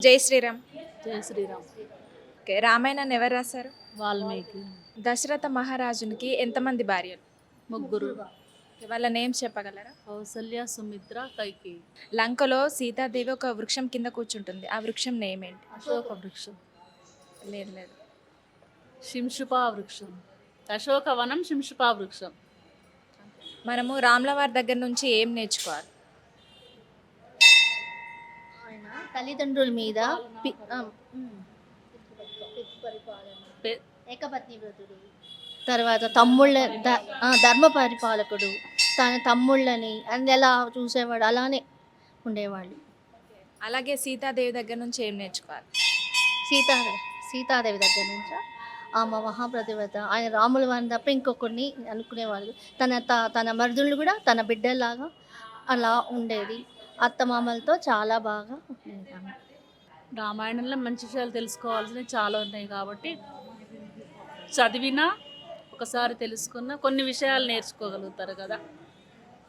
జై శ్రీరామ్. జయ శ్రీరామ్. ఓకే, రామాయణాన్ని ఎవరు రాశారు? వాల్మీకి. దశరథ మహారాజునికి ఎంతమంది భార్యలు? ముగ్గురు. ఓకే, వాళ్ళ నేమ్స్ చెప్పగలరా? కౌసల్య, సుమిత్ర, కైకేయి. లంకలో సీతాదేవి ఒక వృక్షం కింద కూర్చుంటుంది. ఆ వృక్షం నేమ్ ఏంటి? అశోక వృక్షం. లేదు లేదు. శింషుపా వృక్షం. అశోకవనం, శింషుపా వృక్షం. మనము రాములవారి దగ్గర నుంచి ఏం నేర్చుకోవాలి? ఆయన తల్లిదండ్రుల మీద పె- ఏకపత్ని వ్రతుడు, తర్వాత ధర్మ పరిపాలకుడు, తన తమ్ముళ్ళని అని ఎలా చూసేవాడు, అలానే ఉండేవాళ్ళు. అలాగే సీతాదేవి దగ్గర నుంచి ఏం నేర్చుకోవాలి? సీతా సీతాదేవి దగ్గర నుంచి ఆమె మహాప్రతివ్రత, ఆయన రాముల వారిని తప్ప ఇంకొకరిని అనుకునేవాళ్ళు. తన మరుదులు కూడా తన బిడ్డలాగా అలా ఉండేది. అత్తమామలతో చాలా బాగా ఉండేది ఆమె. రామాయణంలో మంచి విషయాలు తెలుసుకోవాల్సినవి చాలా ఉన్నాయి కాబట్టి చదివినా ఒకసారి తెలుసుకున్నా కొన్ని విషయాలు నేర్చుకోగలుగుతారు కదా.